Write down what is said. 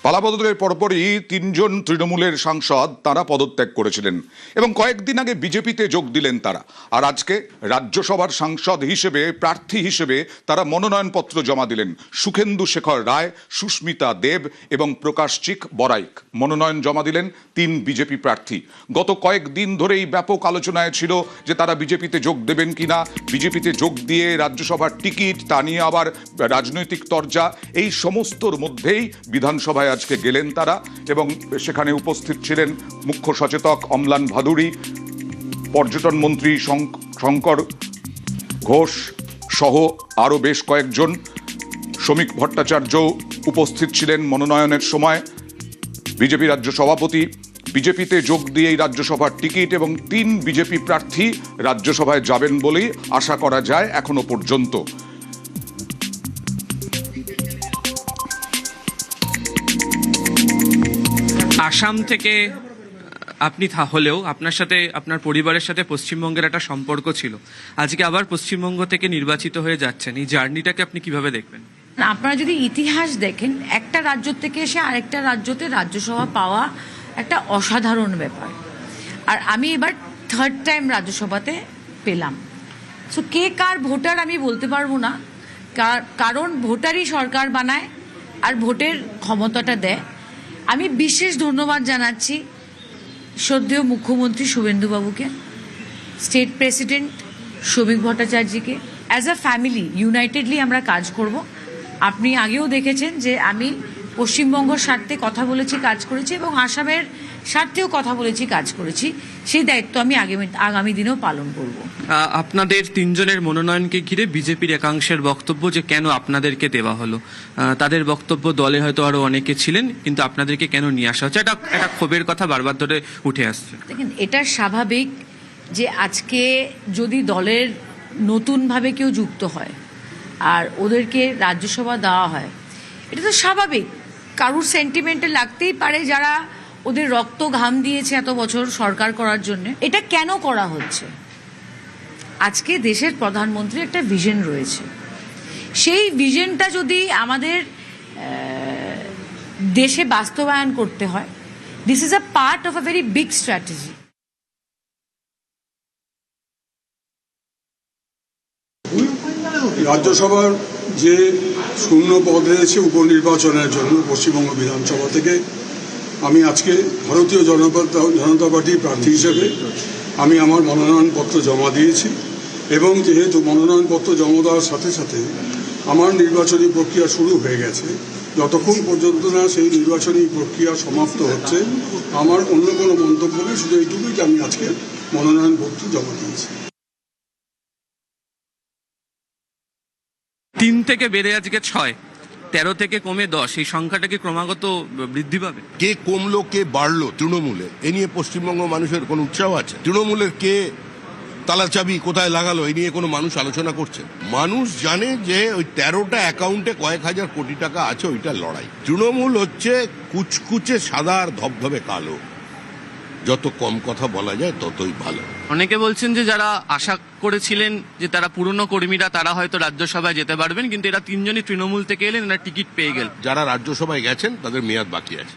পালাবদলের পরপরই তিনজন তৃণমূলের সাংসদ তারা পদত্যাগ করেছিলেন এবং কয়েকদিন আগে বিজেপিতে যোগ দিলেন তারা। আর আজকে রাজ্যসভার সাংসদ হিসেবে প্রার্থী হিসেবে তারা মনোনয়নপত্র জমা দিলেন। সুখেন্দু শেখর রায়, সুস্মিতা দেব এবং প্রকাশ চিক বরাইক মনোনয়ন জমা দিলেন তিন বিজেপি প্রার্থী। গত কয়েকদিন ধরেই ব্যাপক আলোচনায় ছিল যে তারা বিজেপিতে যোগ দেবেন কিনা, বিজেপিতে যোগ দিয়ে রাজ্যসভার টিকিট তা নিয়ে আবার রাজনৈতিক তরজা। এই সমস্তর মধ্যেই বিধানসভায় আজকে গেলেন তারা এবং সেখানে উপস্থিত ছিলেন মুখ্য সচেতক অম্লান ভাদুড়ী, পর্যটন মন্ত্রী শঙ্কর ঘোষ সহ আরও বেশ কয়েকজন। শ্রমিক ভট্টাচার্য উপস্থিত ছিলেন মনোনয়নের সময়। বিজেপি রাজ্য সভাপতি বিজেপিতে যোগ দিয়েই রাজ্যসভার টিকিট এবং তিন বিজেপি প্রার্থী রাজ্যসভায় যাবেন বলেই আশা করা যায় এখনো পর্যন্ত। আসাম থেকে আপনি হলেও আপনার সাথে আপনার পরিবারের সাথে পশ্চিমবঙ্গের একটা সম্পর্ক ছিল, আজকে আবার পশ্চিমবঙ্গ থেকে নির্বাচিত হয়ে যাচ্ছেন, এই জার্নিটাকে আপনি কিভাবে দেখবেন? আপনারা যদি ইতিহাস দেখেন, একটা রাজ্য থেকে এসে আরেকটা রাজ্যতে রাজ্যসভা পাওয়া একটা অসাধারণ ব্যাপার। আর আমি এবার থার্ড টাইম রাজ্যসভাতে পেলাম। সো কে কার ভোটার আমি বলতে পারবো না, কারণ ভোটারই সরকার বানায় আর ভোটের ক্ষমতাটা দেয়। আমি বিশেষ ধন্যবাদ জানাচ্ছি শ্রদ্ধেয় মুখ্যমন্ত্রী শুভেন্দুবাবুকে, স্টেট প্রেসিডেন্ট শ্রমিক ভট্টাচার্যকে। অ্যাজ আ ফ্যামিলি ইউনাইটেডলি আমরা কাজ করব। আপনি আগেও দেখেছেন যে আমি পশ্চিমবঙ্গের স্বার্থে কথা বলেছি, কাজ করেছি এবং আসামের স্বার্থেও কথা বলেছি, কাজ করেছি। সেই দায়িত্ব আমি আগামী দিনেও পালন করব। আপনাদের তিনজনের মনোনয়নকে ঘিরে বিজেপির একাংশের বক্তব্য যে কেন আপনাদেরকে দেওয়া হলো। তাদের বক্তব্য দলে হয়তো আরো অনেকে ছিলেন, কিন্তু আপনাদেরকে কেন নিয়ে আসা হচ্ছে, এটা একটা ক্ষোভের কথা বারবার ধরে উঠে আসছে। দেখেন, এটা স্বাভাবিক যে আজকে যদি দলের নতুনভাবে কেউ যুক্ত হয় আর ওদেরকে রাজ্যসভা দেওয়া হয়, এটা তো স্বাভাবিক। কারুর সেন্টিমেন্টে লাগতেই পারে, যারা ওদের রক্ত ঘাম দিয়েছে এত বছর সরকার করার জন্য। এটা কেন করা হচ্ছে? আজকে দেশের প্রধানমন্ত্রী একটা ভিশন রয়েছে, সেই ভিশনটা যদি আমাদের দেশে বাস্তবায়ন করতে হয়, this is a part of a very big strategy. রাজ্যসভার যে শূন্য পদ রয়েছে উপনির্বাচনের জন্য পশ্চিমবঙ্গ বিধানসভা থেকে, আমি আজকে ভারতীয় জনতা পার্টির প্রার্থী হিসেবে আমি আমার মনোনয়নপত্র জমা দিয়েছি এবং যেহেতু মনোনয়নপত্র জমা দেওয়ার সাথে সাথে আমার নির্বাচনী প্রক্রিয়া শুরু হয়ে গেছে, যতক্ষণ পর্যন্ত না সেই নির্বাচনী প্রক্রিয়া সমাপ্ত হচ্ছে আমার অন্য কোনো মন্তব্য নেই। শুধু এইটুকুই যে আমি আজকে মনোনয়নপত্র জমা দিয়েছি। 3 থেকে বেড়ে আজকে 6, 13 থেকে কমে 10, এই সংখ্যাটা কি ক্রমাগত বৃদ্ধি পাবে? কে কমলো কে বাড়লো তৃণমূলে, এ নিয়ে পশ্চিমবঙ্গ মানুষের কোনো উৎসাহ আছে? তৃণমূলের কে তালাচাবি কোথায় লাগালো এই নিয়ে কোনো মানুষ আলোচনা করছে? মানুষ জানে যে ওই 13টা অ্যাকাউন্টে কয়েক হাজার কোটি টাকা আছে, ওইটা লড়াই। তৃণমূল হচ্ছে কুচকুচে সাদা আর ধবধবে কালো। যত কম কথা বলা যায় ততই ভালো। অনেকে বলছেন যে যারা আশা করেছিলেন যে তারা পুরনো কর্মীরা, তারা হয়তো রাজ্যসভায় যেতে পারবেন, কিন্তু এরা তিনজনই তৃণমূল থেকে এলেন, এরা টিকিট পেয়ে গেল। যারা রাজ্যসভায় গেছেন তাদের মেয়াদ বাকি আছে।